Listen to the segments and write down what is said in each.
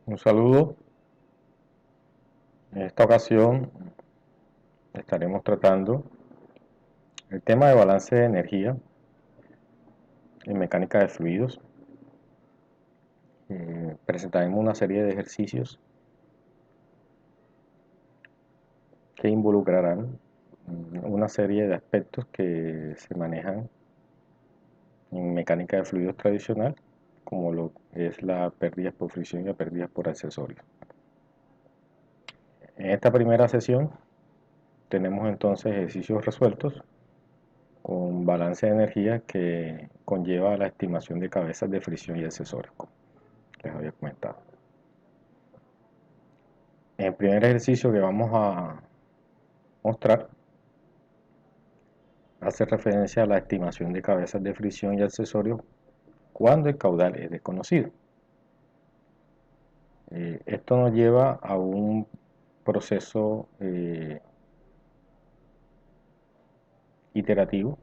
Un saludo. En esta ocasión estaremos tratando el tema de balance de energía en mecánica de fluidos. Presentaremos una serie de ejercicios que involucrarán una serie de aspectos que se manejan en mecánica de fluidos tradicional, como lo es la pérdidas por fricción y la pérdidas por accesorios. En esta primera sesión tenemos entonces ejercicios resueltos con balance de energía que conlleva la estimación de cabezas de fricción y accesorios, como les había comentado. En el primer ejercicio que vamos a mostrar hace referencia a la estimación de cabezas de fricción y accesorios cuando el caudal es desconocido. Esto nos lleva a un proceso iterativo,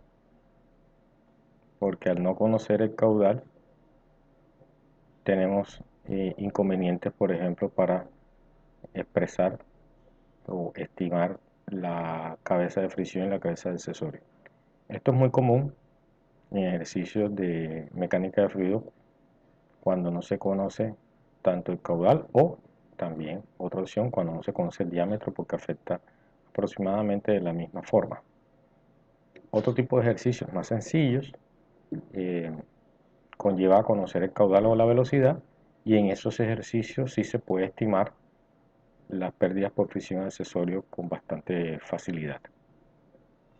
porque al no conocer el caudal tenemos inconvenientes, por ejemplo, para expresar o estimar la cabeza de fricción y la cabeza de accesorio. Esto es muy común en ejercicios de mecánica de fluido cuando no se conoce tanto el caudal, o también otra opción cuando no se conoce el diámetro, porque afecta aproximadamente de la misma forma. Otro tipo de ejercicios más sencillos conlleva a conocer el caudal o la velocidad, y en esos ejercicios sí se puede estimar las pérdidas por fricción de accesorio con bastante facilidad.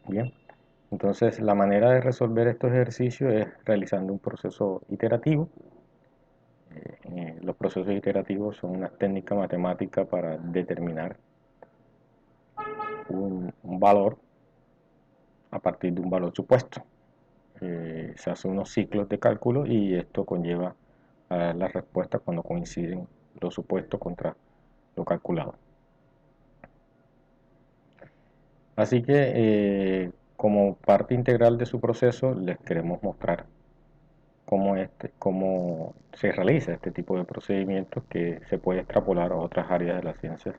Bien, entonces la manera de resolver estos ejercicios es realizando un proceso iterativo. Los procesos iterativos son una técnica matemática para determinar un valor a partir de un valor supuesto. Se hacen unos ciclos de cálculo y esto conlleva a dar la respuesta cuando coinciden los supuestos contra lo calculado. Así que como parte integral de su proceso les queremos mostrar cómo se realiza este tipo de procedimientos que se puede extrapolar a otras áreas de las ciencias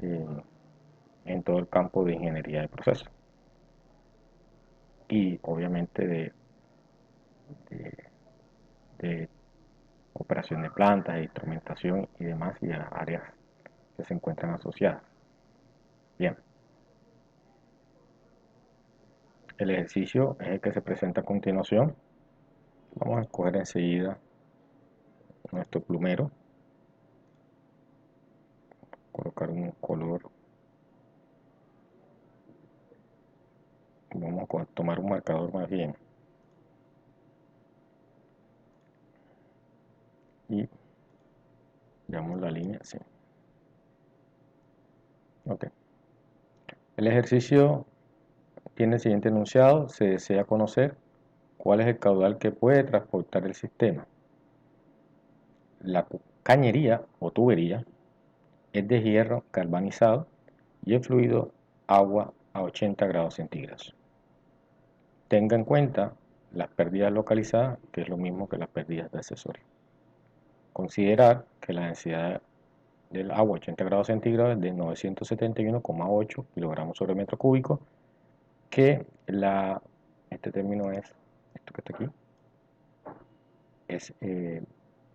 eh, en todo el campo de ingeniería de procesos y obviamente de, de operación de plantas, de instrumentación y demás, y a áreas que se encuentran asociadas. Bien, el ejercicio es el que se presenta a continuación. Vamos a escoger enseguida nuestro plumero, colocar un color, vamos a tomar un marcador más bien, y llamamos la línea así. Ok. El ejercicio tiene el siguiente enunciado: se desea conocer cuál es el caudal que puede transportar el sistema. La cañería o tubería es de hierro galvanizado y el fluido agua a 80 grados centígrados. Tenga en cuenta las pérdidas localizadas, que es lo mismo que las pérdidas de accesorio. Considerar que la densidad del agua a 80 grados centígrados es de 971,8 kilogramos sobre metro cúbico, que este término es, esto que está aquí, es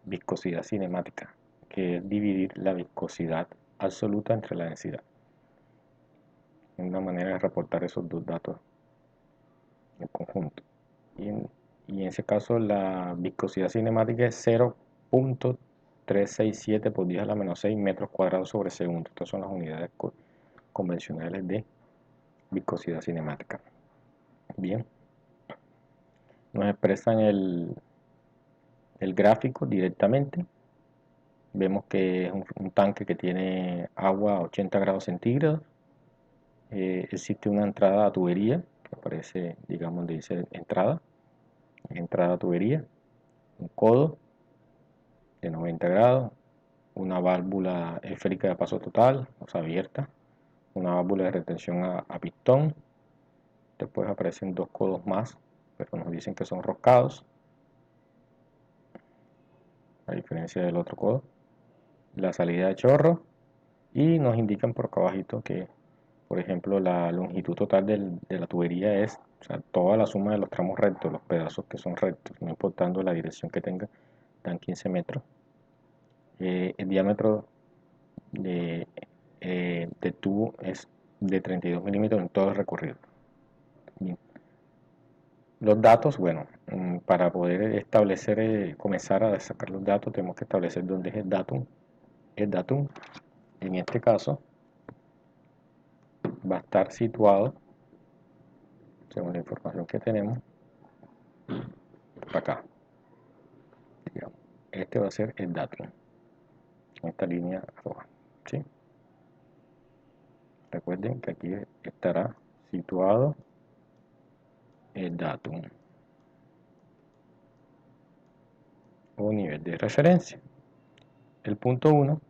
viscosidad cinemática, que es dividir la viscosidad absoluta entre la densidad. Una manera de reportar esos dos datos en conjunto. Y en ese caso la viscosidad cinemática es 0.367 por 10 a la menos 6 metros cuadrados sobre segundo. Estas son las unidades convencionales de viscosidad cinemática. Bien, nos expresan el gráfico directamente. Vemos que es un tanque que tiene agua a 80 grados centígrados. Existe una entrada a tubería que aparece, digamos, donde dice entrada a tubería, un codo de 90 grados, una válvula esférica de paso total, o sea, abierta, una válvula de retención a pistón. Después aparecen dos codos más, pero nos dicen que son roscados, a diferencia del otro codo. la salida de chorro y nos indican por acá abajito que, por ejemplo, la longitud total de la tubería es, o sea, toda la suma de los tramos rectos, los pedazos que son rectos, no importando la dirección que tenga, dan 15 metros. El diámetro de tubo es de 32 milímetros en todo el recorrido. Bien. Los datos, bueno, para poder establecer, comenzar a sacar los datos, tenemos que establecer dónde es el datum. El datum, en este caso, va a estar situado, según la información que tenemos, por acá. Digamos, este va a ser el datum, en esta línea roja. ¿Sí? Recuerden que aquí estará situado el datum o nivel de referencia. El punto 1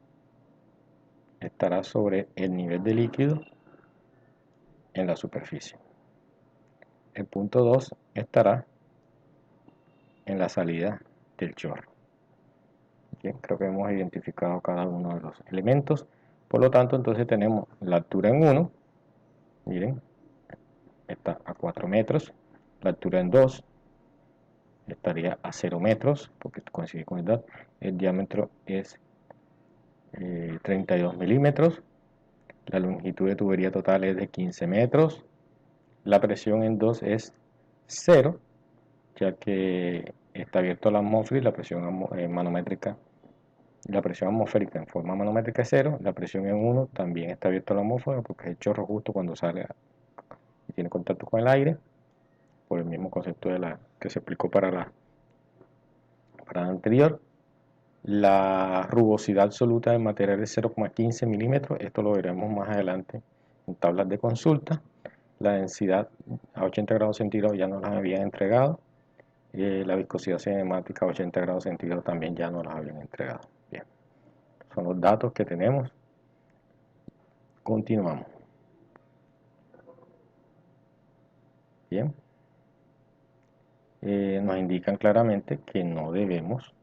estará sobre el nivel de líquido en la superficie. El punto 2 estará en la salida del chorro. Bien, creo que hemos identificado cada uno de los elementos. Por lo tanto, entonces tenemos la altura en 1, miren, está a 4 metros. La altura en 2 estaría a 0 metros, porque coincide con la edad. El diámetro es 32 milímetros. La longitud de tubería total es de 15 metros. La presión en 2 es 0, ya que está abierto a la atmósfera y la presión manométrica. La presión atmosférica en forma manométrica es 0, la presión en 1 también está abierta a la atmósfera porque es el chorro justo cuando sale y tiene contacto con el aire, por el mismo concepto de que se explicó para la anterior. La rugosidad absoluta del material es 0,15 milímetros, esto lo veremos más adelante en tablas de consulta. La densidad a 80 grados centígrados ya nos las habían entregado. La viscosidad cinemática a 80 grados centígrados también ya nos las habían entregado. Bien, son los datos que tenemos. Continuamos. Bien, nos indican claramente que no debemos,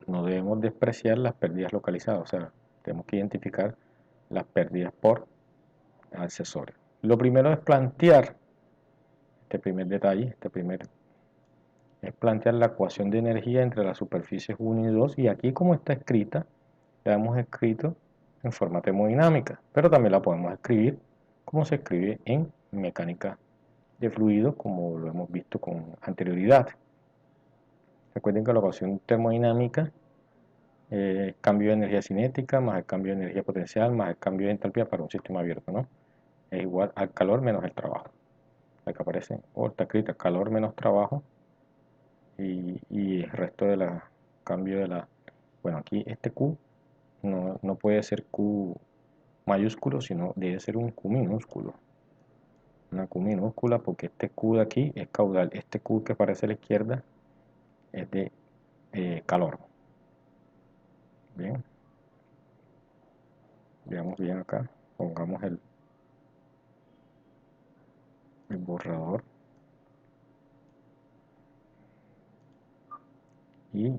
no debemos despreciar las pérdidas localizadas, o sea, tenemos que identificar las pérdidas por accesorio. Lo primero es plantear, este primer detalle, es plantear la ecuación de energía entre las superficies 1 y 2, y aquí como está escrita, la hemos escrito en forma termodinámica, pero también la podemos escribir como se escribe en mecánica de fluido, como lo hemos visto con anterioridad. Recuerden que la ecuación termodinámica es cambio de energía cinética más el cambio de energía potencial más el cambio de entalpía para un sistema abierto, ¿no? Es igual al calor menos el trabajo. Aquí aparece, o está escrita calor menos trabajo y el resto de la cambio de la... Bueno, aquí este Q no puede ser Q mayúsculo, sino debe ser un Q minúsculo. Una Q minúscula porque este Q de aquí es caudal. Este Q que aparece a la izquierda es de calor. Bien. Veamos bien acá. Pongamos el borrador. Y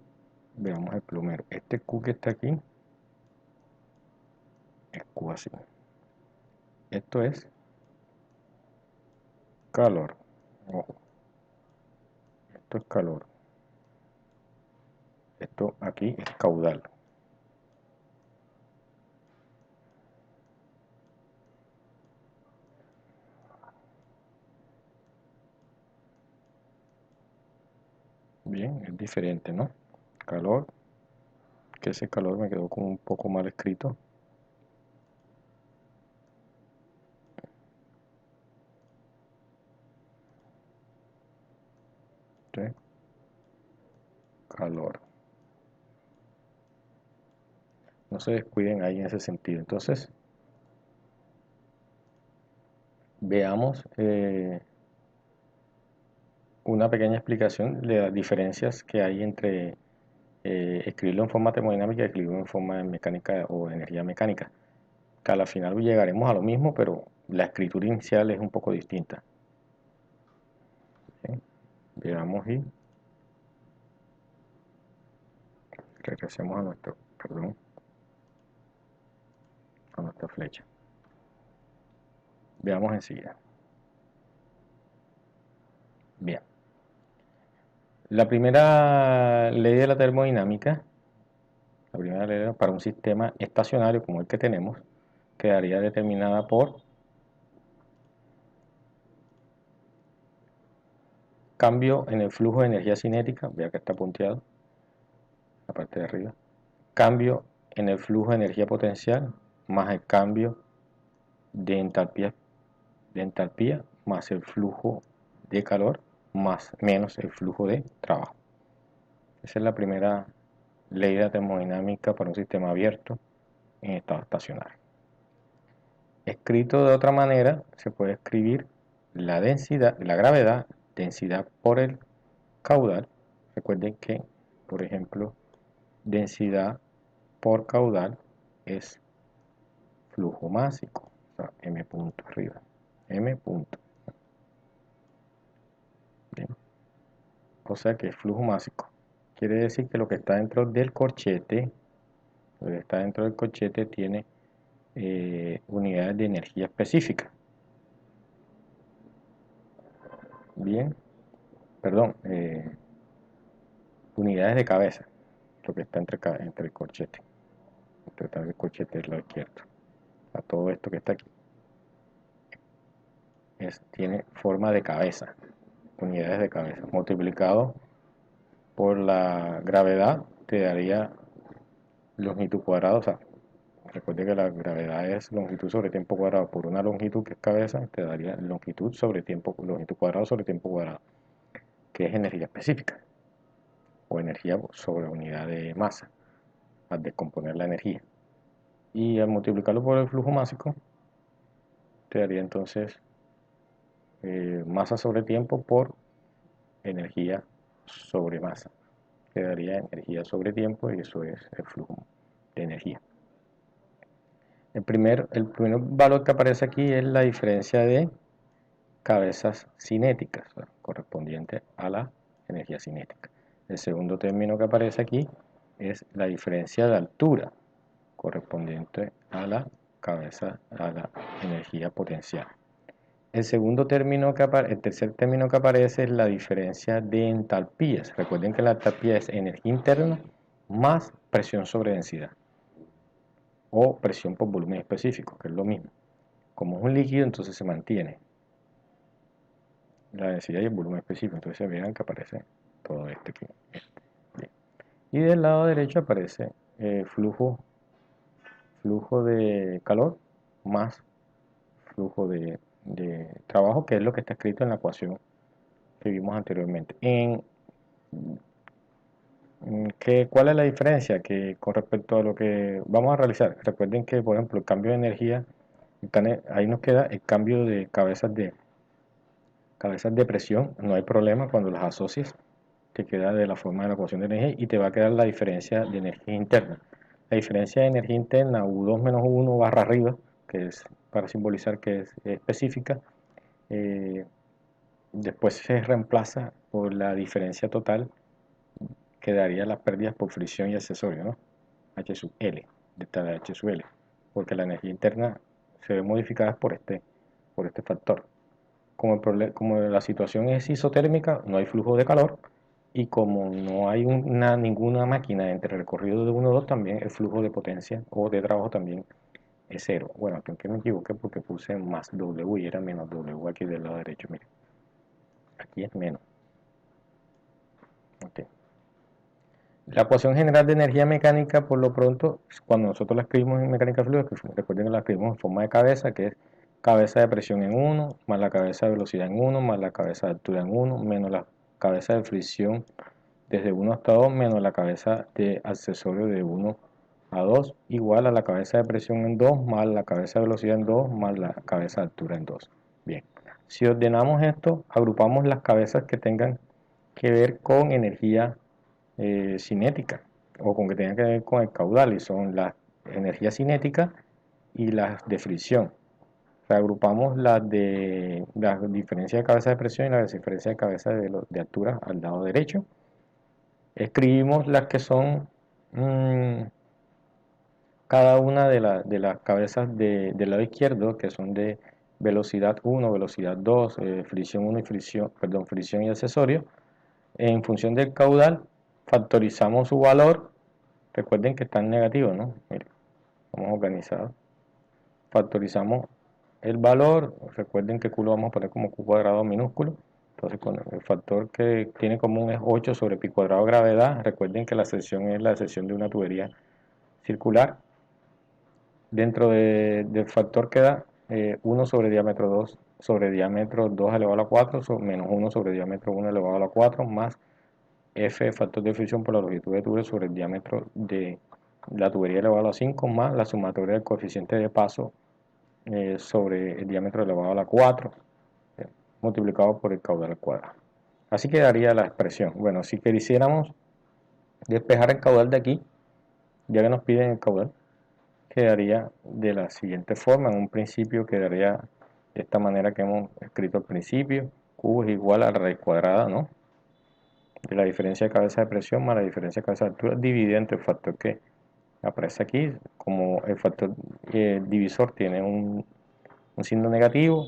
veamos el plumero. Este Q que está aquí es Q así. Esto es calor. Ojo. Esto es calor. Esto aquí es caudal. Bien, es diferente, ¿no? Calor, que ese calor me quedó como un poco mal escrito. ¿Sí? Calor. No se descuiden ahí en ese sentido. Entonces, veamos una pequeña explicación de las diferencias que hay entre escribirlo en forma termodinámica y escribirlo en forma de mecánica o energía mecánica. Que a la final llegaremos a lo mismo, pero la escritura inicial es un poco distinta. ¿Sí? Veamos y Regresemos a nuestro, perdón, a nuestra flecha. Veamos enseguida. Bien. La primera ley de la termodinámica, la primera ley para un sistema estacionario como el que tenemos, quedaría determinada por cambio en el flujo de energía cinética, vea que está punteado, la parte de arriba, cambio en el flujo de energía potencial, más el cambio de entalpía más el flujo de calor, menos el flujo de trabajo. Esa es la primera ley de la termodinámica para un sistema abierto en estado estacionario. Escrito de otra manera, se puede escribir la densidad, la gravedad, densidad por el caudal. Recuerden que, por ejemplo, densidad por caudal es flujo másico, o sea, m punto arriba, m punto. Bien. O sea que es flujo másico. Quiere decir que lo que está dentro del corchete, tiene unidades de energía específica. Bien, perdón, unidades de cabeza, lo que está entre el corchete, entre el corchete del lado izquierdo. A todo esto que está aquí tiene forma de cabeza, unidades de cabeza, multiplicado por la gravedad te daría longitud cuadrada. O sea, recuerde que la gravedad es longitud sobre tiempo cuadrado por una longitud que es cabeza, te daría longitud sobre tiempo, longitud cuadrado sobre tiempo cuadrado, que es energía específica o energía sobre unidad de masa al descomponer la energía. Y al multiplicarlo por el flujo másico te daría entonces masa sobre tiempo por energía sobre masa, que daría energía sobre tiempo, y eso es el flujo de energía. El primer valor que aparece aquí es la diferencia de cabezas cinéticas, correspondiente a la energía cinética. El segundo término que aparece aquí es la diferencia de altura, correspondiente a la energía potencial. El tercer término que aparece es la diferencia de entalpías. Recuerden que la entalpía es energía interna más presión sobre densidad o presión por volumen específico, que es lo mismo. Como es un líquido, entonces se mantiene la densidad y el volumen específico. Entonces vean que aparece todo esto aquí. Bien. Y del lado derecho aparece flujo de calor más flujo de trabajo, que es lo que está escrito en la ecuación que vimos anteriormente. ¿Cuál es la diferencia con respecto a lo que vamos a realizar? Recuerden que, por ejemplo, el cambio de energía, ahí nos queda el cambio de cabezas de presión, no hay problema cuando las asocias, te queda de la forma de la ecuación de energía y te va a quedar la diferencia de energía interna. La diferencia de energía interna, U2 menos U1 barra arriba, que es para simbolizar que es específica, después se reemplaza por la diferencia total, que daría las pérdidas por fricción y accesorio, ¿no? H sub L, delta de H sub L, porque la energía interna se ve modificada por este factor. Como la situación es isotérmica, no hay flujo de calor, y como no hay ninguna máquina entre el recorrido de 1 2, también el flujo de potencia o de trabajo también es cero. Bueno, aquí me equivoqué porque puse más W y era menos W aquí del lado derecho. Miren, aquí es menos. Okay. La ecuación general de energía mecánica, por lo pronto, cuando nosotros la escribimos en mecánica fluida, que recuerden que la escribimos en forma de cabeza, que es cabeza de presión en 1, más la cabeza de velocidad en 1, más la cabeza de altura en 1, menos la cabeza de fricción desde 1 hasta 2, menos la cabeza de accesorio de 1 a 2, igual a la cabeza de presión en 2, más la cabeza de velocidad en 2, más la cabeza de altura en 2. Bien, si ordenamos esto, agrupamos las cabezas que tengan que ver con energía cinética, o con que tengan que ver con el caudal, y son la energía cinética y las de fricción. Reagrupamos las de la diferencia de cabeza de presión y la diferencia de cabeza de altura al lado derecho. Escribimos las que son mm, cada una de las cabezas del lado izquierdo, que son de velocidad 1, velocidad 2, fricción 1 y fricción y accesorio, en función del caudal, factorizamos su valor. Recuerden que están negativos, ¿no? Miren, vamos organizados. Factorizamos el valor. Recuerden que Q lo vamos a poner como Q cuadrado minúsculo. Entonces, con el factor que tiene común es 8 sobre pi cuadrado gravedad. Recuerden que la sección es la sección de una tubería circular. Dentro del factor queda 1 sobre diámetro 2 sobre diámetro 2 elevado a la 4 menos 1 sobre diámetro 1 elevado a la 4 más F factor de fricción por la longitud de tubería sobre el diámetro de la tubería elevado a la 5 más la sumatoria del coeficiente de paso sobre el diámetro elevado a la 4 multiplicado por el caudal al cuadrado. Así quedaría la expresión. Bueno, si quisiéramos despejar el caudal de aquí, ya que nos piden el caudal, quedaría de la siguiente forma. En un principio quedaría de esta manera que hemos escrito al principio. Q es igual a la raíz cuadrada, ¿no?, de la diferencia de cabeza de presión más la diferencia de cabeza de altura dividida entre el factor que aparece aquí. Como el factor divisor tiene un signo negativo,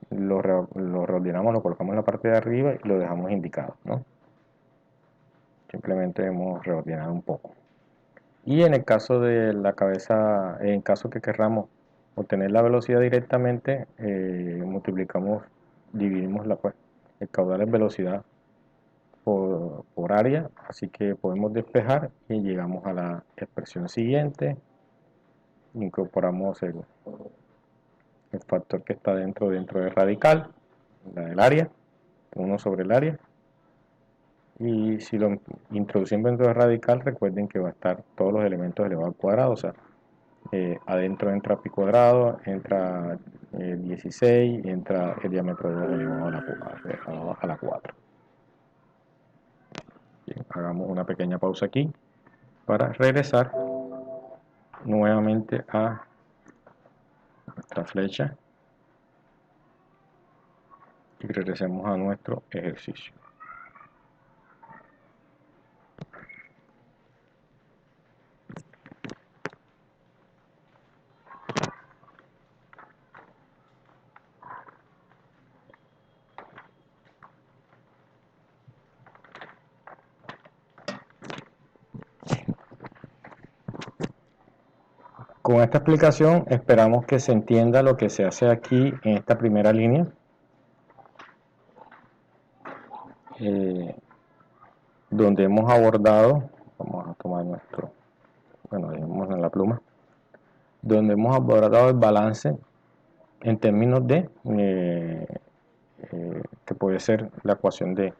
lo reordenamos, lo colocamos en la parte de arriba y lo dejamos indicado, ¿no? Simplemente hemos reordenado un poco. Y en el caso de la cabeza, en caso que querramos obtener la velocidad directamente, multiplicamos, dividimos pues, el caudal en velocidad por área, así que podemos despejar y llegamos a la expresión siguiente. Incorporamos el factor que está dentro del radical, la del área, 1 sobre el área. Y si lo introducimos dentro del radical, recuerden que va a estar todos los elementos elevado al cuadrado, o sea, adentro entra pi cuadrado, entra 16 y entra el diámetro de 2 elevado a la 4. Bien, hagamos una pequeña pausa aquí para regresar nuevamente a nuestra flecha y regresemos a nuestro ejercicio. Con esta explicación esperamos que se entienda lo que se hace aquí en esta primera línea. Donde hemos abordado, vamos a tomar dejemos en la pluma, donde hemos abordado el balance en términos de que puede ser la ecuación de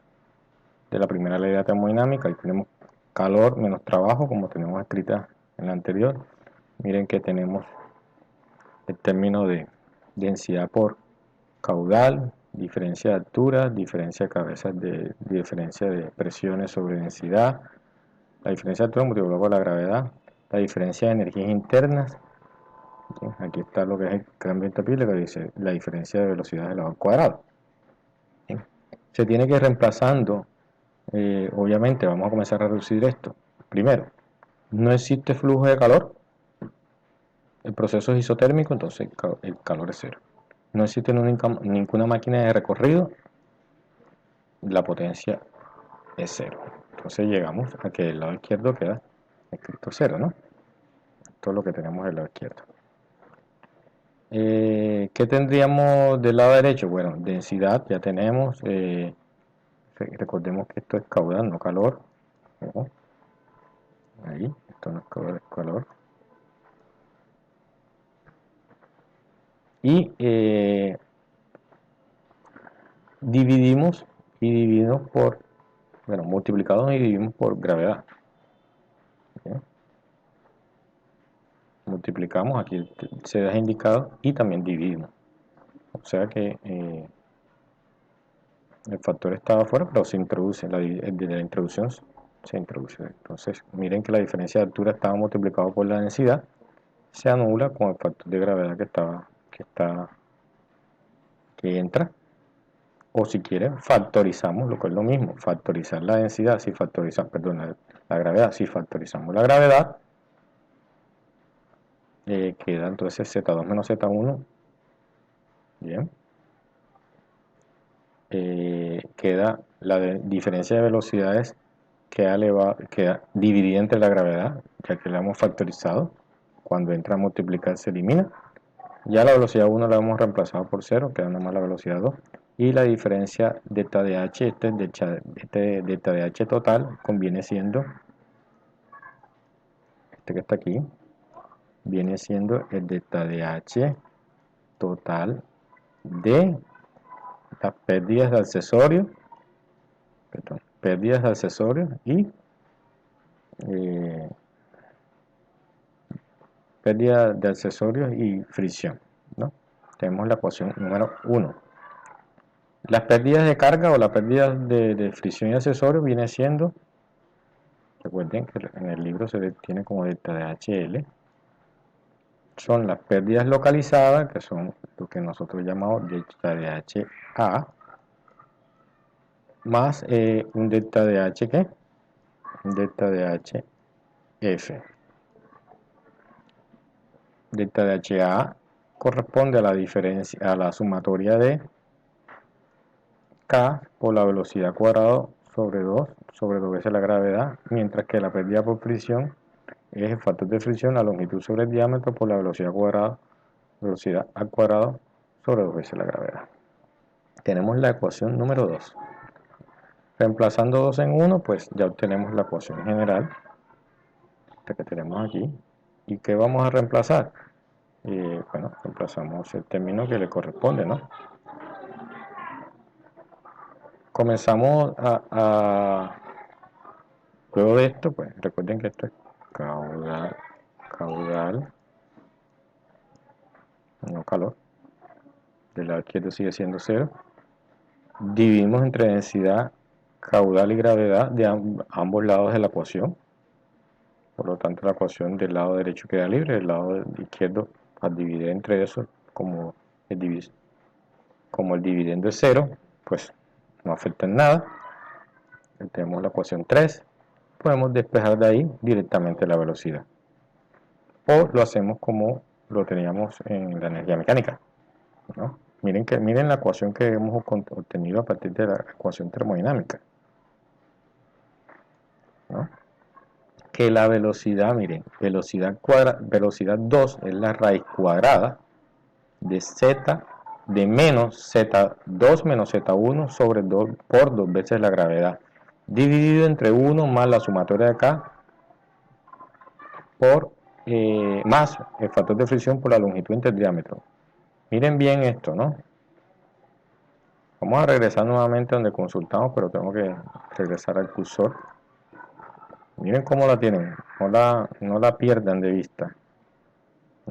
la primera ley de termodinámica. Ahí tenemos calor menos trabajo, como tenemos escrita en la anterior. Miren que tenemos el término de densidad por caudal, diferencia de altura, diferencia de cabezas, diferencia de presiones sobre densidad, la diferencia de altura multiplicado por la gravedad, la diferencia de energías internas. Aquí está lo que es el cambio de entropía, que dice la diferencia de velocidad elevado al cuadrado. Se tiene que ir reemplazando, obviamente vamos a comenzar a reducir esto. Primero, no existe flujo de calor, el proceso es isotérmico, entonces el calor es cero. No existe ninguna máquina de recorrido, la potencia es cero. Entonces llegamos a que el lado izquierdo queda escrito cero, ¿no? Esto es lo que tenemos del lado izquierdo. ¿Qué tendríamos del lado derecho? Bueno, densidad ya tenemos. Recordemos que esto es caudal, no calor. Ahí, esto no es caudal, es calor. Y dividimos por, bueno, multiplicamos y dividimos por gravedad. ¿Bien? Multiplicamos, aquí se deja indicado, y también dividimos. O sea que el factor estaba afuera, pero se introduce, de la introducción se introduce. Entonces, miren que la diferencia de altura estaba multiplicado por la densidad, se anula con el factor de gravedad que entra. O si quieren, factorizamos lo que es lo mismo, factorizar la densidad, si factorizamos, perdón, la gravedad, si factorizamos la gravedad, queda entonces Z2 menos Z1, bien, queda la diferencia de velocidades queda dividida entre la gravedad, ya que la hemos factorizado, cuando entra a multiplicar se elimina, ya la velocidad 1 la hemos reemplazado por 0, queda nomás la velocidad 2, y la diferencia delta de h, este delta de h total, conviene siendo, este que está aquí, viene siendo el delta de h total de las pérdidas de accesorios, perdón, pérdidas de accesorios y eh, pérdida de accesorios y fricción, ¿no? Tenemos la ecuación número 1. Las pérdidas de carga o la pérdida de fricción y accesorios viene siendo, recuerden que en el libro se tiene como delta de HL, son las pérdidas localizadas, que son lo que nosotros llamamos delta de HA, más un delta de H, ¿qué? Un delta de HF. Delta de HA corresponde a la diferencia, a la sumatoria de K por la velocidad cuadrada sobre 2 veces la gravedad, mientras que la pérdida por fricción es el factor de fricción, la longitud sobre el diámetro por la velocidad cuadrada, velocidad al cuadrado sobre 2 veces la gravedad. Tenemos la ecuación número 2. Reemplazando 2 en 1, pues ya obtenemos la ecuación general, esta que tenemos aquí. ¿Y qué vamos a reemplazar? Bueno, reemplazamos el término que le corresponde, ¿no? Comenzamos luego de esto, pues recuerden que esto es caudal, no calor, del lado izquierdo sigue siendo 0. Dividimos entre densidad, caudal y gravedad de ambos lados de la ecuación. Por lo tanto, la ecuación del lado derecho queda libre, del lado izquierdo, al dividir entre eso, como el dividendo es 0, pues no afecta en nada. Tenemos la ecuación 3. Podemos despejar de ahí directamente la velocidad. O lo hacemos como lo teníamos en la energía mecánica, ¿no? Miren la ecuación que hemos obtenido a partir de la ecuación termodinámica, ¿no? Que la velocidad, miren, velocidad 2 es la raíz cuadrada de z de menos z2 menos z1 sobre 2 por 2 veces la gravedad, dividido entre 1 más la sumatoria de acá por más el factor de fricción por la longitud entre el diámetro. Miren bien esto, ¿no? Vamos a regresar nuevamente donde consultamos, pero tengo que regresar al cursor. Miren cómo la tienen, no la pierdan de vista,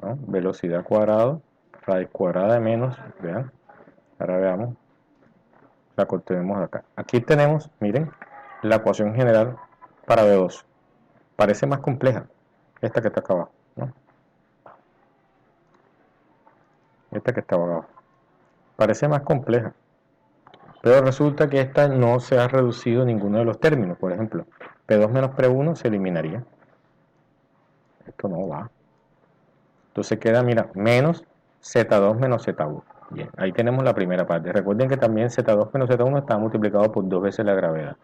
¿no? Velocidad cuadrada, raíz cuadrada de menos, vean, ahora veamos, la que tenemos acá. Aquí tenemos, miren, la ecuación general para V2. Parece más compleja, esta que está acá abajo, ¿no? Esta que está abajo. Parece más compleja, pero resulta que esta no se ha reducido ninguno de los términos. Por ejemplo, P2 menos P1 se eliminaría. Esto no va. Entonces queda, mira, menos Z2 menos Z1. Bien, ahí tenemos la primera parte. Recuerden que también Z2 menos Z1 está multiplicado por 2 veces la gravedad.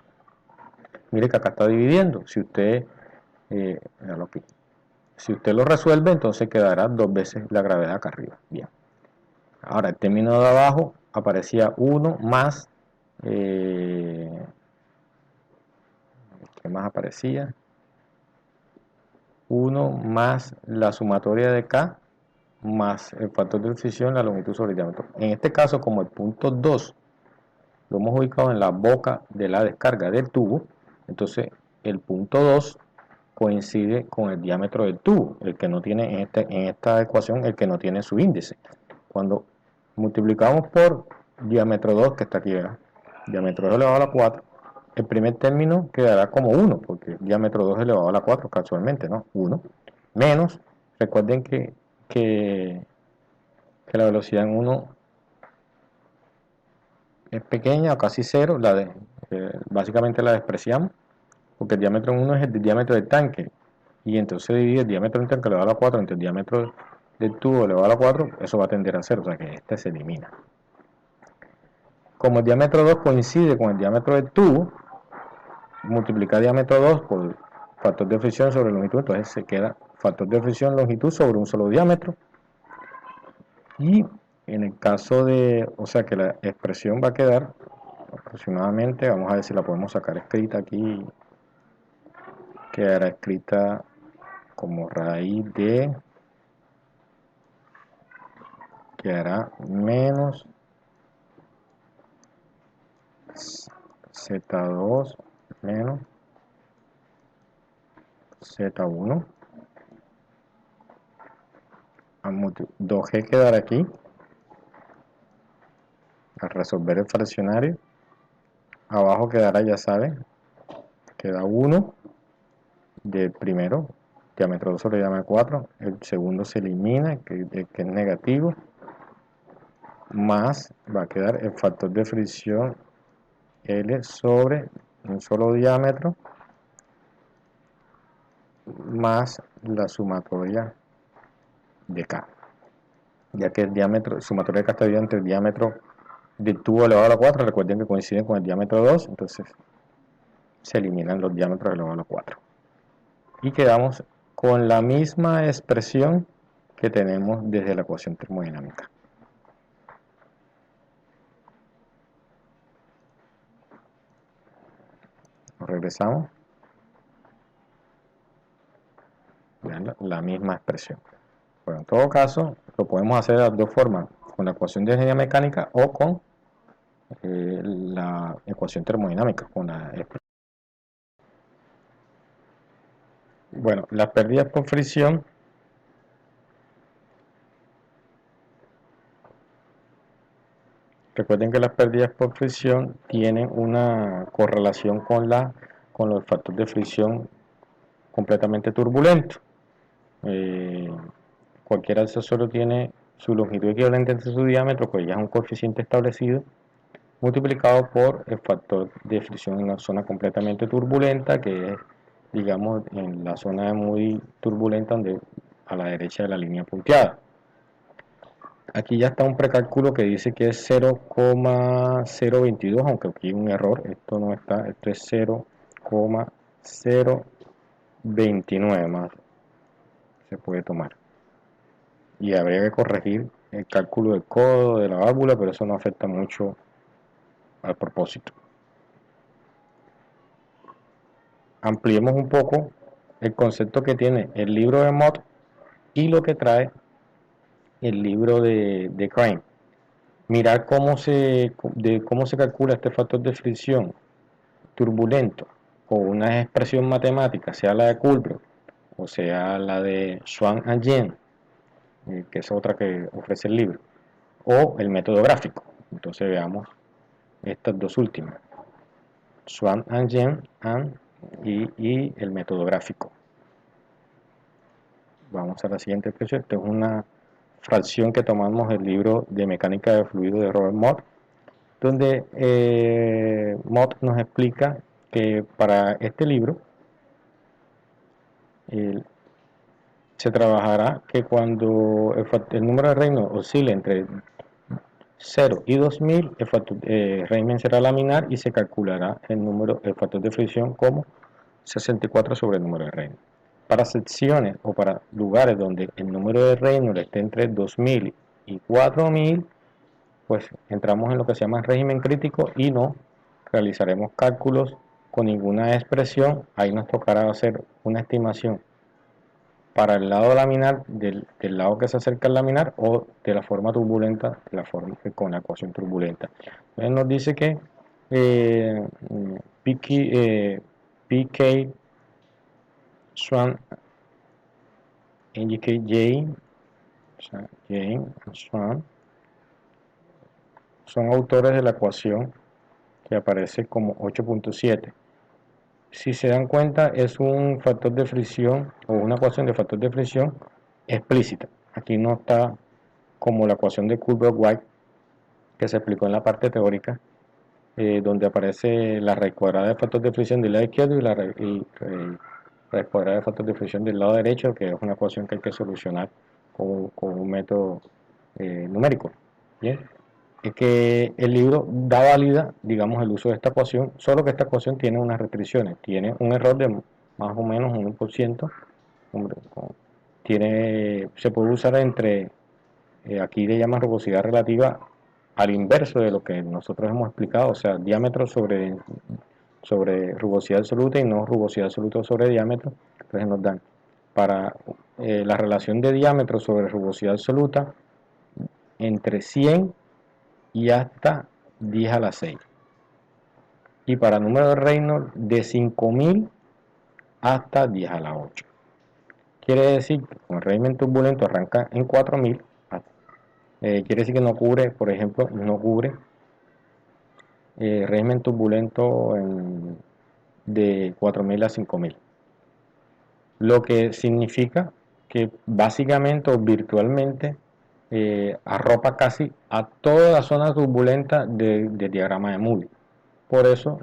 Mire que acá está dividiendo. Si usted, aquí. Si usted lo resuelve, entonces quedará 2 veces la gravedad acá arriba. Bien. Ahora, el término de abajo aparecía 1 más, ¿qué más aparecía? 1 más la sumatoria de K más el factor de fricción, la longitud sobre el diámetro. En este caso, como el punto 2 lo hemos ubicado en la boca de la descarga del tubo, entonces el punto 2 coincide con el diámetro del tubo, el que no tiene en esta ecuación, el que no tiene su índice. Cuando multiplicamos por diámetro 2, que está aquí, ¿verdad? Diámetro 2 elevado a la 4, el primer término quedará como 1, porque diámetro 2 elevado a la 4, casualmente, ¿no? 1, menos, recuerden que la velocidad en 1 es pequeña o casi cero, básicamente la despreciamos, porque el diámetro 1 es el diámetro del tanque, y entonces divide el diámetro del tanque elevado a la 4 entre el diámetro del tubo elevado a la 4, eso va a tender a cero, o sea que este se elimina. Como el diámetro 2 coincide con el diámetro del tubo, multiplicar diámetro 2 por factor de fricción sobre longitud, entonces se queda factor de fricción longitud sobre un solo diámetro. Y en el caso de, o sea que la expresión va a quedar aproximadamente, vamos a ver si la podemos sacar escrita aquí, quedará escrita como raíz de, quedará menos Z2 menos Z1, 2G quedará aquí, al resolver el fraccionario, abajo quedará, ya saben, queda 1 del primero, diámetro 2 sobre diámetro 4, el segundo se elimina, que es negativo, más va a quedar el factor de fricción L sobre un solo diámetro, más la sumatoria de K, ya que el diámetro, sumatoria de K está dividida entre el diámetro del tubo elevado a la 4, recuerden que coinciden con el diámetro 2, entonces se eliminan los diámetros elevado a la 4. Y quedamos con la misma expresión que tenemos desde la ecuación termodinámica. Nos regresamos. Vean la misma expresión. Bueno, en todo caso, lo podemos hacer de las dos formas, con la ecuación de ingeniería mecánica o con la ecuación termodinámica. Bueno, las pérdidas por fricción, recuerden que las pérdidas por fricción tienen una correlación con los factores de fricción completamente turbulentos. Cualquier accesorio tiene su longitud equivalente entre su diámetro, pues ya es un coeficiente establecido, multiplicado por el factor de fricción en una zona completamente turbulenta, que es, digamos, en la zona muy turbulenta, donde a la derecha de la línea punteada. Aquí ya está un precálculo que dice que es 0,022, aunque aquí hay un error, esto no está, esto es 0,029 más, se puede tomar. Y habría que corregir el cálculo del codo de la válvula, pero eso no afecta mucho al propósito. Ampliemos un poco el concepto que tiene el libro de Mott y lo que trae el libro de Crane. Mirar cómo se calcula este factor de fricción turbulento con una expresión matemática, sea la de Coulomb o sea la de Swan and Yen, que es otra que ofrece el libro, o el método gráfico. Entonces veamos estas dos últimas, Swan and Yen y el método gráfico. Vamos a la siguiente expresión. Esta es una fracción que tomamos del libro de mecánica de fluido de Robert Mott, donde Mott nos explica que para este libro se trabajará que cuando el número de Reynolds oscile entre 0 y 2000, el factor Riemann será laminar y se calculará el factor de fricción como 64 sobre el número de Reynolds. Para secciones o para lugares donde el número de Reynolds esté entre 2000 y 4000, pues entramos en lo que se llama régimen crítico y no realizaremos cálculos con ninguna expresión. Ahí nos tocará hacer una estimación para el lado laminar del lado que se acerca al laminar o de la forma turbulenta, con la ecuación turbulenta. Entonces nos dice que PK Swan indicate Jane, o sea, Jane y Swan son autores de la ecuación que aparece como 8.7. Si se dan cuenta, es un factor de fricción o una ecuación de factor de fricción explícita. Aquí no está como la ecuación de Coulomb-White que se explicó en la parte teórica, donde aparece la raíz cuadrada del factor de fricción del lado izquierdo y raíz cuadrada del factor de fricción del lado derecho, que es una ecuación que hay que solucionar con un método numérico. Bien, es que el libro da válida, digamos, el uso de esta ecuación, solo que esta ecuación tiene unas restricciones, tiene un error de más o menos un 1%, se puede usar entre, aquí le llaman rugosidad relativa al inverso de lo que nosotros hemos explicado, o sea, diámetro sobre rugosidad absoluta y no rugosidad absoluta sobre diámetro. Entonces nos dan para la relación de diámetro sobre rugosidad absoluta entre 100 y hasta 10 a la 6. Y para número de Reynolds de 5000 hasta 10 a la 8. Quiere decir que con el régimen turbulento arranca en 4000. Quiere decir que no cubre, por ejemplo, no cubre régimen turbulento de 4000 a 5000. Lo que significa que básicamente o virtualmente arropa casi a toda la zona turbulenta del diagrama de Moody. Por eso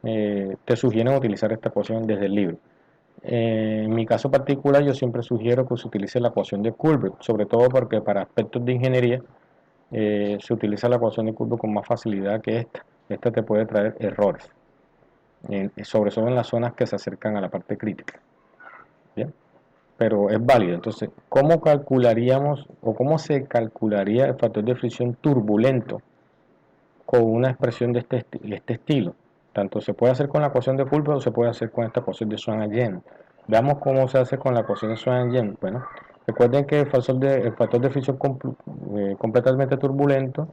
te sugieren utilizar esta ecuación desde el libro. En mi caso particular, yo siempre sugiero que se utilice la ecuación de Colbert, sobre todo porque para aspectos de ingeniería se utiliza la ecuación de Colbert con más facilidad que esta. Esta te puede traer errores, sobre todo en las zonas que se acercan a la parte crítica. ¿Bien? Pero es válido. Entonces, ¿cómo calcularíamos o cómo se calcularía el factor de fricción turbulento con una expresión de este estilo? Tanto se puede hacer con la ecuación de Colbert o se puede hacer con esta ecuación de Swan-Yen. Veamos cómo se hace con la ecuación de Swan-Yen. Bueno, recuerden que el factor de fricción completamente turbulento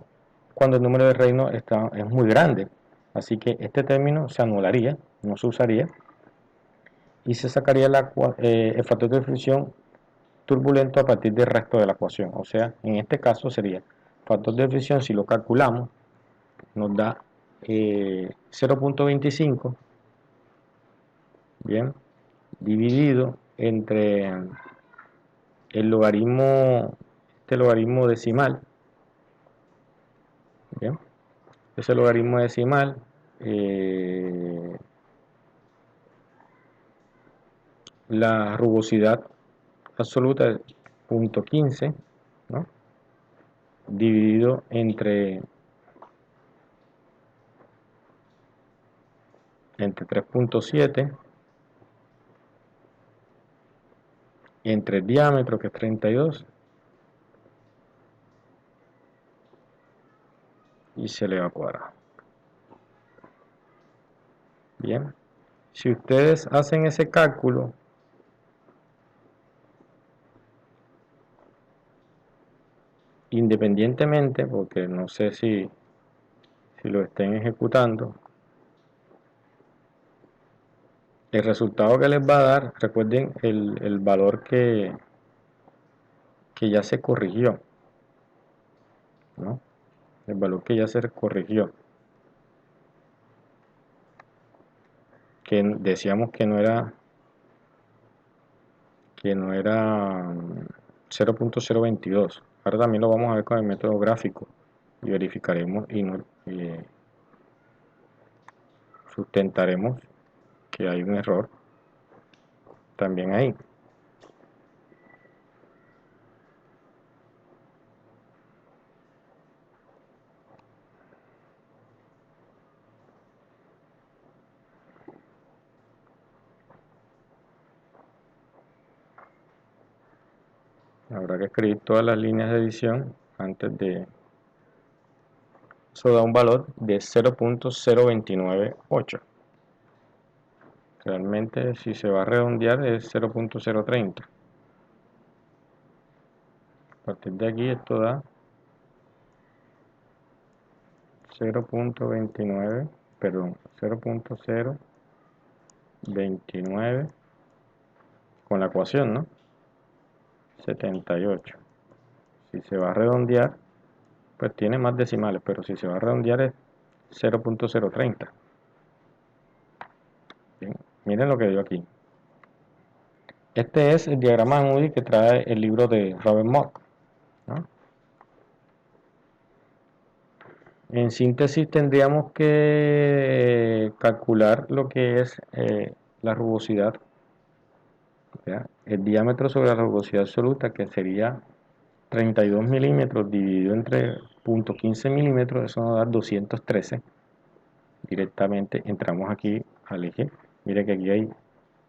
cuando el número de Reynolds es muy grande. Así que este término se anularía, no se usaría, y se sacaría el factor de fricción turbulento a partir del resto de la ecuación. O sea, en este caso sería factor de fricción, si lo calculamos, nos da 0.25, bien, dividido entre el logaritmo, este logaritmo decimal, bien, ese logaritmo decimal, la rugosidad absoluta es 0.15, ¿no? Dividido entre 3.7, entre el diámetro, que es 32, y se le va a cuadrar. Bien, si ustedes hacen ese cálculo, independientemente, porque no sé si lo estén ejecutando, el resultado que les va a dar, recuerden el valor que ya se corrigió, ¿no? El valor que ya se corrigió, que decíamos que no era 0.022. Ahora también lo vamos a ver con el método gráfico y verificaremos y sustentaremos que hay un error también ahí. Habrá que escribir todas las líneas de edición antes de... Eso da un valor de 0.0298. Realmente si se va a redondear es 0.030. A partir de aquí esto da 0.29, perdón, 0.029 con la ecuación, ¿no? 78. Si se va a redondear, pues tiene más decimales, pero si se va a redondear es 0.030. Bien, miren lo que dio aquí. Este es el diagrama de Moody que trae el libro de Robert Mock, ¿no? En síntesis, tendríamos que calcular lo que es la rugosidad, ¿ya? El diámetro sobre la rugosidad absoluta, que sería 32 milímetros dividido entre 0.15 milímetros, eso nos da 213. Directamente entramos aquí al eje. Mire que aquí hay,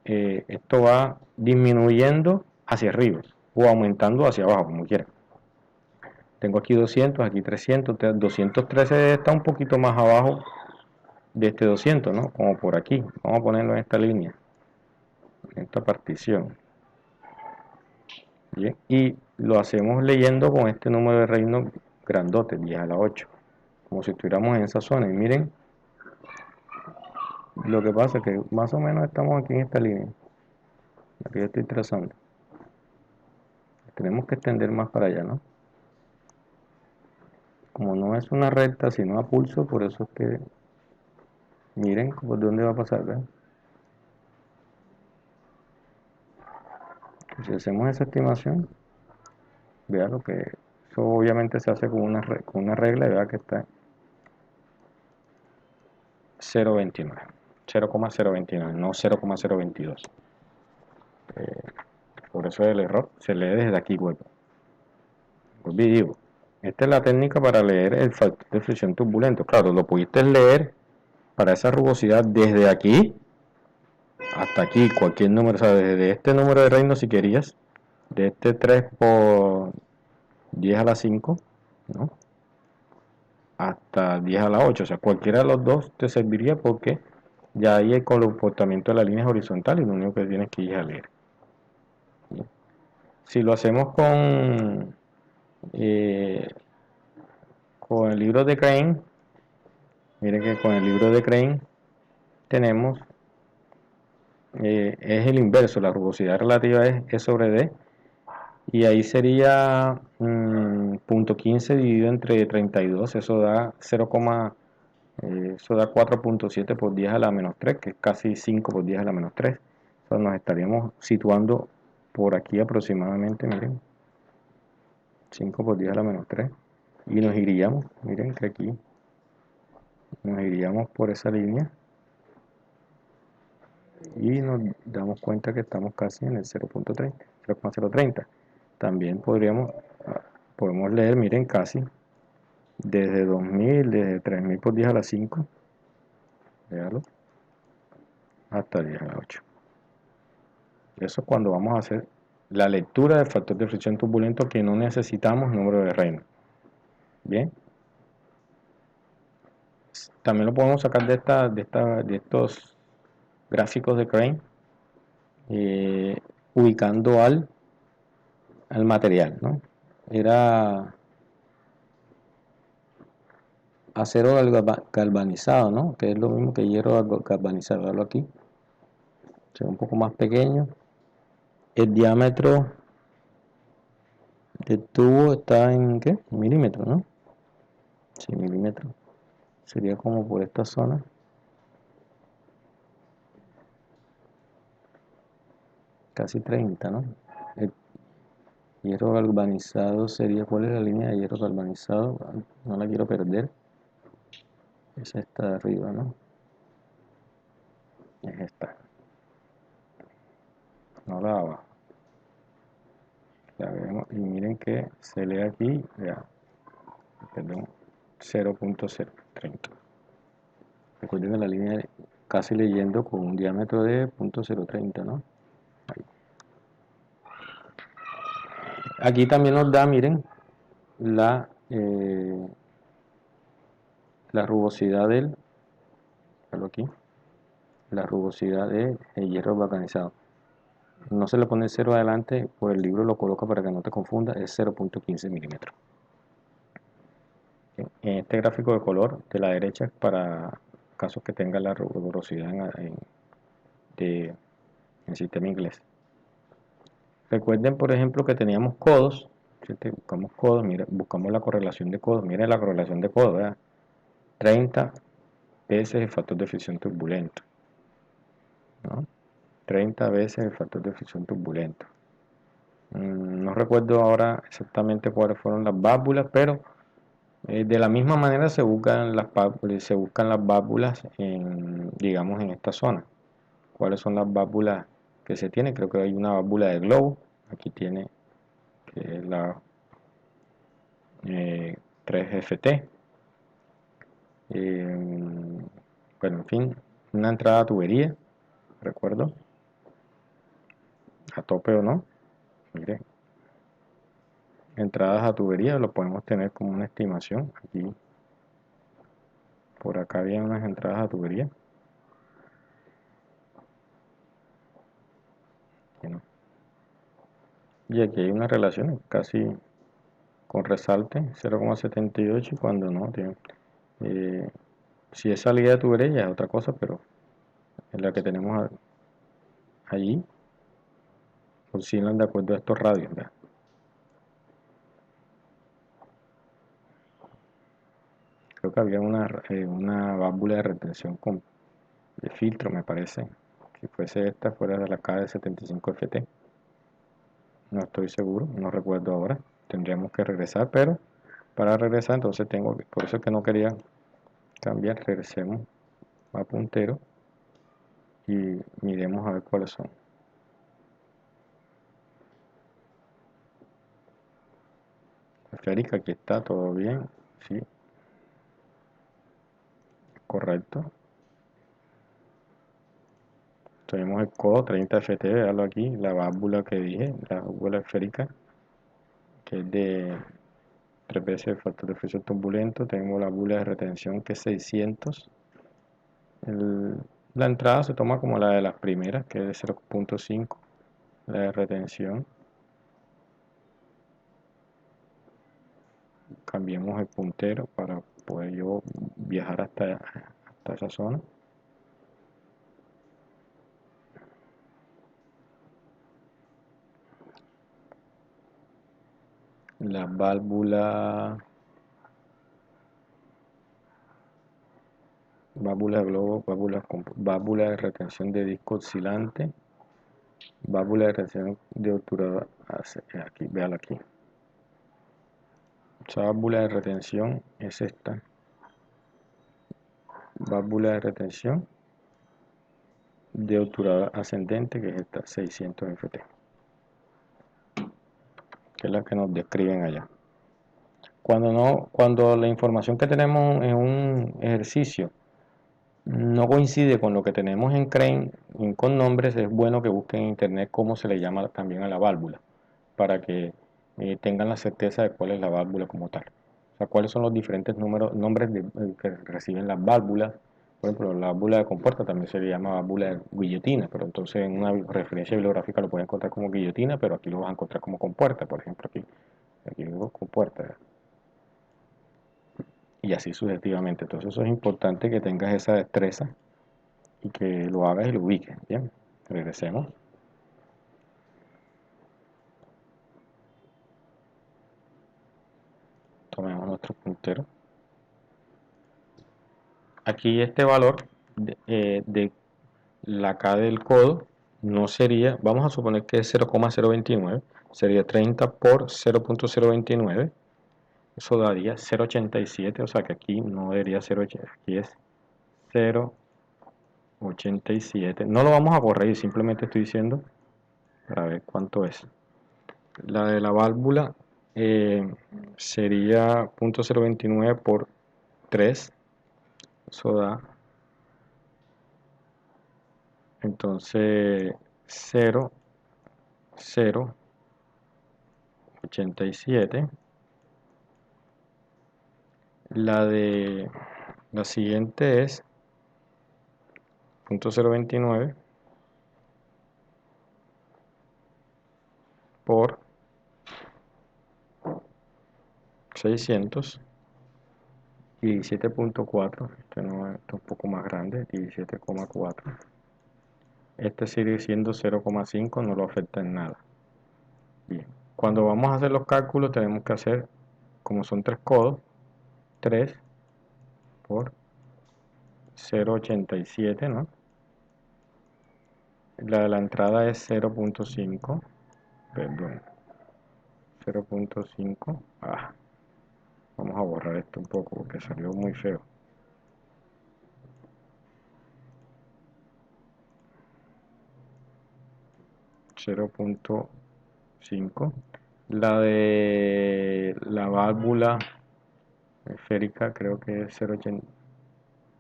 esto va disminuyendo hacia arriba o aumentando hacia abajo, como quiera. Tengo aquí 200, aquí 300, 213 está un poquito más abajo de este 200, ¿no? Como por aquí. Vamos a ponerlo en esta línea, en esta partición. Bien, y lo hacemos leyendo con este número de reino grandote, 10 a la 8, como si estuviéramos en esa zona. Y miren, lo que pasa es que más o menos estamos aquí en esta línea, la que yo estoy trazando. Tenemos que extender más para allá, ¿no? Como no es una recta, sino a pulso, por eso es que miren por dónde va a pasar, ¿ven? Si hacemos esa estimación, vea lo que eso obviamente se hace con una regla y vea que está 0,29, 0,029, no 0,022. Por eso el error se lee desde aquí, vuelvo y digo, esta es la técnica para leer el factor de fricción turbulento. Claro, lo pudiste leer para esa rugosidad desde aquí hasta aquí, cualquier número, o sea, desde este número de reino si querías, de este 3 por 10 a la 5, ¿no? Hasta 10 a la 8, o sea, cualquiera de los dos te serviría porque ya ahí el comportamiento de la línea es horizontal y lo único que tienes que ir a leer. ¿Sí? Si lo hacemos eh, con el libro de Crane, miren que con el libro de Crane tenemos, es el inverso, la rugosidad relativa es E sobre D, y ahí sería punto 15 dividido entre 32, eso da 0, eso da 4.7 por 10 a la menos 3, que es casi 5 por 10 a la menos 3. Entonces nos estaríamos situando por aquí aproximadamente, miren, 5 por 10 a la menos 3. Y nos iríamos, miren que aquí nos iríamos por esa línea y nos damos cuenta que estamos casi en el 0.30, 0,030. También podemos leer, miren, casi desde 2000, desde 3000 por 10 a la 5, véalo, hasta 10 a la 8. Eso es cuando vamos a hacer la lectura del factor de fricción turbulento que no necesitamos número de reino. Bien, también lo podemos sacar de estos gráficos de Crane, ubicando al material, ¿no? Era acero galvanizado, ¿no? Que es lo mismo que hierro galvanizado. Veanlo aquí, se ve un poco más pequeño. El diámetro del tubo está en ¿qué? Milímetros, ¿no? Sí, milímetros. Sería como por esta zona. Casi 30, ¿no? El hierro galvanizado sería, ¿cuál es la línea de hierro galvanizado? No la quiero perder. Es esta de arriba, ¿no? Es esta. No la de abajo. La vemos y miren que se lee aquí, ya, perdón, 0.030. Recuerden que la línea casi leyendo con un diámetro de 0.030, ¿no? Ahí. Aquí también nos da, miren, la, la rugosidad aquí, la rugosidad del hierro galvanizado. No se le pone 0 adelante, por el libro lo coloca para que no te confunda, es 0.15 milímetros. En este gráfico de color de la derecha, para casos que tenga la rugosidad en sistema inglés. Recuerden, por ejemplo, que teníamos codos. Si buscamos codos, mira, buscamos la correlación de codos. Miren la correlación de codos, ¿verdad? 30 veces el factor de fricción turbulento, ¿no? 30 veces el factor de fricción turbulento. No recuerdo ahora exactamente cuáles fueron las válvulas, pero De la misma manera se buscan las válvulas digamos, en esta zona. ¿Cuáles son las válvulas que se tienen? Creo que hay una válvula de globo. Aquí tiene que es la 3FT. Bueno, en fin, una entrada a tubería, recuerdo, a tope o no. Mire, entradas a tubería lo podemos tener como una estimación. Aquí, por acá había unas entradas a tubería. Aquí no. Y aquí hay unas relaciones casi con resalte 0,78 y cuando no tiene, si es salida de tubería ya es otra cosa, pero es la que tenemos allí oscilan de acuerdo a estos radios, ¿verdad? Creo que había una válvula de retención de filtro, me parece, que fuese esta fuera de la KD75FT. No estoy seguro, no recuerdo ahora, tendríamos que regresar, pero para regresar entonces por eso es que no quería cambiar. Regresemos a puntero y miremos a ver cuáles son. Esférica, aquí está todo bien, sí, correcto. Tenemos el codo 30FT, veanlo aquí, la válvula que dije, la válvula esférica, que es de 3 veces el factor de fricción turbulento. Tenemos la válvula de retención que es 600. La entrada se toma como la de las primeras, que es de 0,5, la de retención. Cambiemos el puntero para poder yo viajar hasta esa zona. La válvula de globo, válvula de retención de disco oscilante, válvula de retención de obturador, aquí, véala aquí. Esa válvula de retención es esta, válvula de retención de obturador ascendente, que es esta 600 FT, que es la que nos describen allá. Cuando la información que tenemos en un ejercicio no coincide con lo que tenemos en Crane con nombres, es bueno que busquen en internet cómo se le llama también a la válvula, para que tengan la certeza de cuál es la válvula como tal. O sea, cuáles son los diferentes nombres que reciben las válvulas. Por ejemplo, la válvula de compuerta también se le llama válvula de guillotina, pero entonces en una referencia bibliográfica lo pueden encontrar como guillotina, pero aquí lo vas a encontrar como compuerta, por ejemplo, aquí digo compuerta, y así sucesivamente. Entonces eso es importante que tengas esa destreza y que lo hagas y lo ubiques. Bien, regresemos. Tomemos nuestro puntero. Aquí este valor de la K del codo no sería, vamos a suponer que es 0,029, sería 30 por 0.029, eso daría 0,87, o sea que aquí no debería 0,80, aquí es 0,87. No lo vamos a corregir, simplemente estoy diciendo para ver cuánto es. La de la válvula sería 0.029 por 3, eso da entonces 0,087. La siguiente es 0.029 por 600 y 17.4. Este no es, un poco más grande, 17,4. Este sigue siendo 0,5, no lo afecta en nada. Bien, cuando vamos a hacer los cálculos tenemos que hacer, como son 3 codos, 3 por 0,87, ¿no? La de la entrada es 0,5, perdón, 0,5, Vamos a borrar esto un poco porque salió muy feo. .5. La de la válvula esférica creo que es 0,80,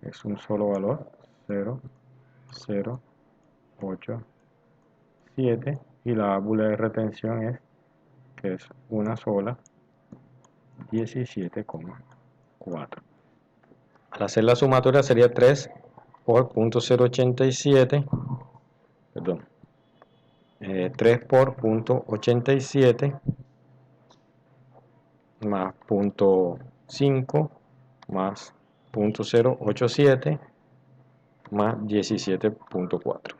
es un solo valor, 0,087, y la válvula de retención es, que es una sola, 17,4. Al hacer la sumatoria sería 3 por .087, perdón, 3 por .87 más .5 más .087 más 17,4.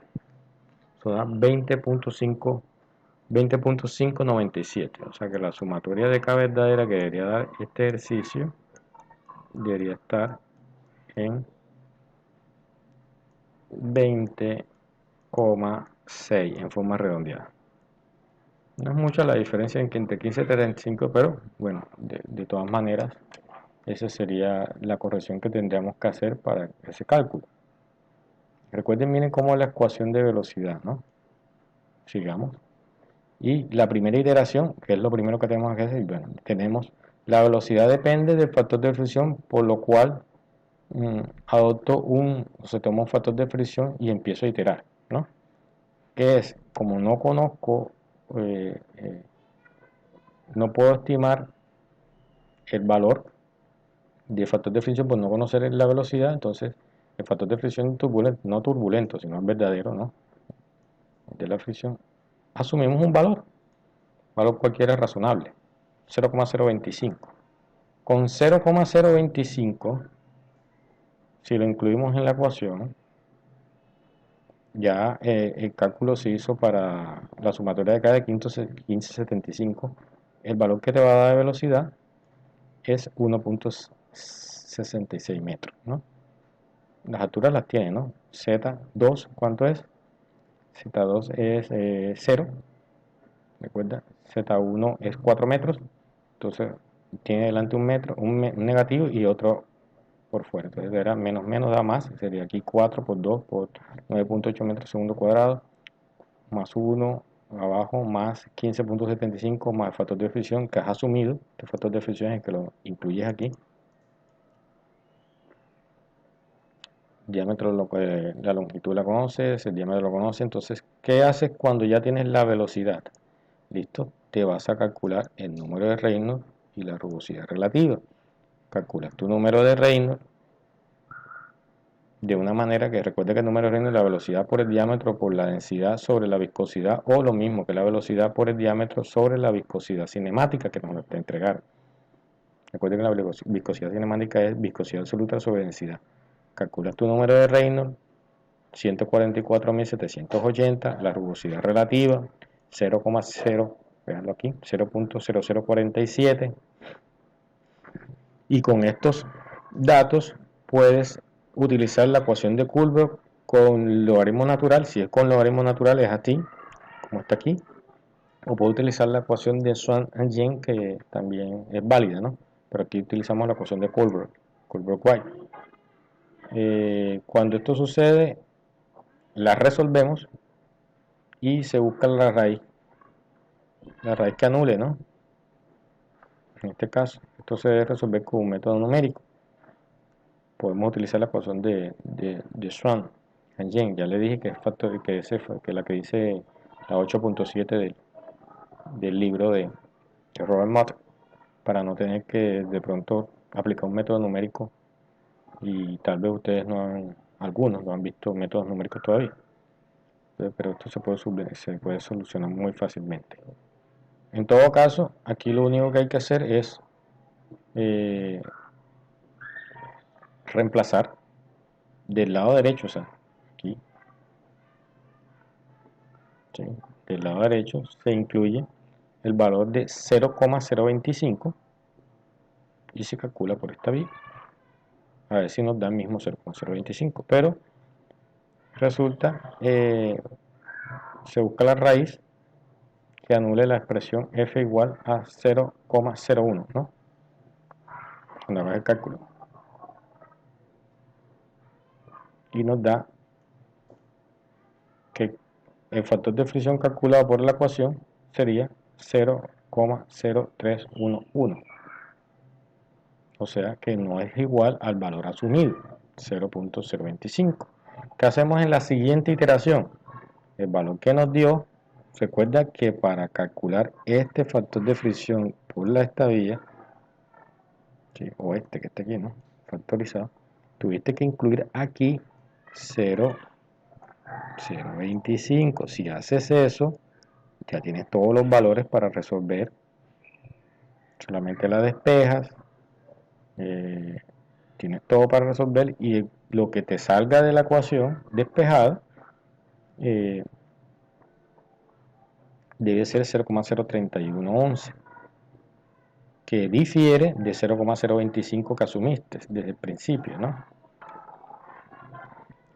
Eso da 20,597. O sea que la sumatoria de K verdadera que debería dar este ejercicio debería estar en 20,6 en forma redondeada. No es mucha la diferencia entre 15 y 35, pero bueno, de todas maneras, esa sería la corrección que tendríamos que hacer para ese cálculo. Recuerden, miren cómo es la ecuación de velocidad, ¿no? Sigamos. Y la primera iteración, que es lo primero que tenemos que hacer, bueno, tenemos la velocidad depende del factor de fricción, por lo cual se toma un factor de fricción y empiezo a iterar, ¿no? Que es, como no conozco, no puedo estimar el valor de factor de fricción por no conocer la velocidad, entonces el factor de fricción turbulento, no turbulento, sino verdadero, ¿no? De la fricción, asumimos un valor cualquiera razonable, 0,025. Con 0,025, si lo incluimos en la ecuación, ya el cálculo se hizo para la sumatoria de K de 1575. El valor que te va a dar de velocidad es 1,66 metros, ¿no? Las alturas las tiene, ¿no? Z2, ¿cuánto es? Z2 es 0, recuerda, Z1 es 4 metros, entonces tiene delante un metro, un negativo y otro por fuera, entonces era menos menos da más, sería aquí 4 por 2 por 9,8 metros segundo cuadrado, más 1 abajo, más 15,75 más el factor de fricción que has asumido, el factor de fricción es el que lo incluyes aquí. Diámetro, la longitud la conoces, el diámetro lo conoces, entonces, ¿qué haces cuando ya tienes la velocidad? Listo, te vas a calcular el número de Reynolds y la rugosidad relativa. Calculas tu número de Reynolds de una manera que recuerde que el número de Reynolds es la velocidad por el diámetro por la densidad sobre la viscosidad, o lo mismo que la velocidad por el diámetro sobre la viscosidad cinemática que nos está entregando. Recuerden que la viscosidad cinemática es viscosidad absoluta sobre densidad. Calculas tu número de Reynolds, 144.780, la rugosidad relativa, 0,0, veanlo aquí, 0,0047. Y con estos datos puedes utilizar la ecuación de Kullback con logaritmo natural. Si es con logaritmo natural es así, como está aquí. O puedo utilizar la ecuación de Swan-Jen, que también es válida, ¿no? Pero aquí utilizamos la ecuación de Kullback-White. Cuando esto sucede, la resolvemos y se busca la raíz que anule, ¿no? En este caso, esto se debe resolver con un método numérico. Podemos utilizar la ecuación de Swan-Jen. Ya le dije que es factor, que la que dice la 8,7 del libro de Robert Mott, para no tener que de pronto aplicar un método numérico, y tal vez ustedes algunos no han visto métodos numéricos todavía, pero esto se puede solucionar muy fácilmente. En todo caso, aquí lo único que hay que hacer es reemplazar del lado derecho, o sea, aquí, ¿sí? Del lado derecho se incluye el valor de 0,025 y se calcula por esta vía. A ver si nos da el mismo 0,025, pero resulta, se busca la raíz que anule la expresión f igual a 0,01, ¿no? cuando hagas el cálculo. Y nos da que el factor de fricción calculado por la ecuación sería 0,0311. O sea que no es igual al valor asumido, 0.025. ¿Qué hacemos en la siguiente iteración? El valor que nos dio, recuerda que para calcular este factor de fricción por la estadía, ¿sí? O este que está aquí, ¿no? Factorizado, tuviste que incluir aquí 0.025. Si haces eso, ya tienes todos los valores para resolver. Solamente la despejas, tienes todo para resolver y lo que te salga de la ecuación despejada debe ser 0,03111, que difiere de 0,025 que asumiste desde el principio, ¿no?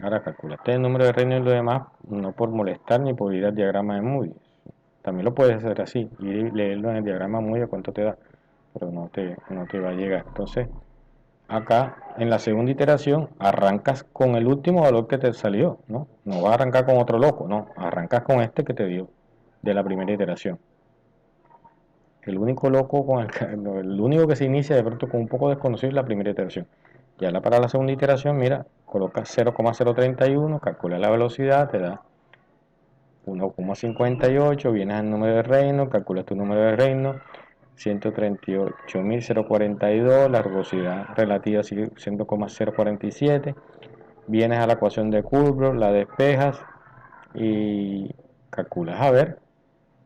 Ahora calculaste el número de reino y lo demás, no por molestar ni por ir al diagrama de Moody. También lo puedes hacer así, ir y leerlo en el diagrama Moody cuánto te da, pero no te va a llegar. Entonces, acá en la segunda iteración arrancas con el último valor que te salió, ¿no? No vas a arrancar con otro loco, no, arrancas con este que te dio de la primera iteración. El único loco con el único que se inicia de pronto con un poco desconocido es la primera iteración. Ya para la segunda iteración, mira, colocas 0,031, calcula la velocidad, te da 1,58, vienes al número de reino, calculas tu número de reino, 138.042, la rugosidad relativa sigue siendo 0,047, vienes a la ecuación de Coulomb, la despejas y calculas a ver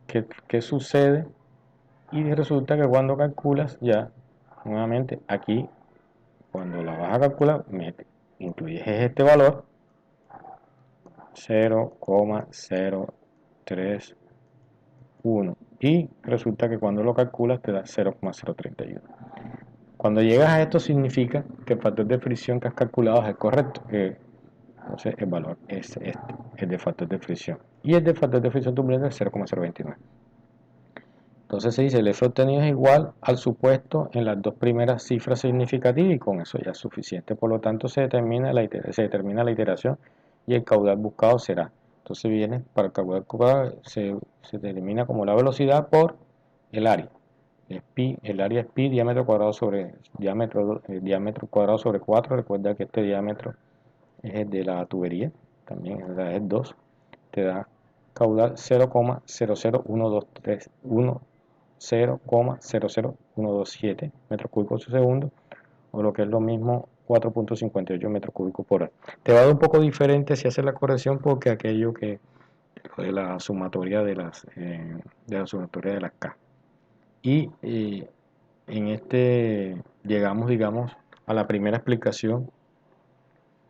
qué sucede, y resulta que cuando calculas ya, nuevamente aquí, cuando la vas a calcular, incluyes este valor, 0,031, y resulta que cuando lo calculas te da 0,031. Cuando llegas a esto significa que el factor de fricción que has calculado es el correcto, entonces el valor es este, el de factor de fricción, y el de factor de fricción turbulenta es 0,029. Entonces se dice el F obtenido es igual al supuesto en las dos primeras cifras significativas, y con eso ya es suficiente. Por lo tanto se determina la iteración y el caudal buscado será. Entonces viene, para el caudal buscado se determina como la velocidad por el área. El área es pi, diámetro cuadrado sobre diámetro cuadrado sobre 4. Recuerda que este diámetro es el de la tubería, también es 2. Te da caudal 0,00127 metros cúbicos por segundo, o lo que es lo mismo 4.58 metros cúbicos por hora. Te va a dar un poco diferente si haces la corrección, porque aquello que de la sumatoria de la sumatoria de las K. Y en este llegamos, digamos, a la primera explicación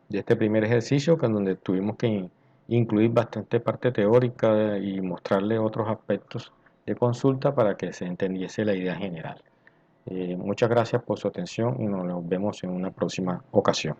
de este primer ejercicio, con donde tuvimos que incluir bastante parte teórica y mostrarle otros aspectos de consulta para que se entendiese la idea general. Muchas gracias por su atención y nos vemos en una próxima ocasión.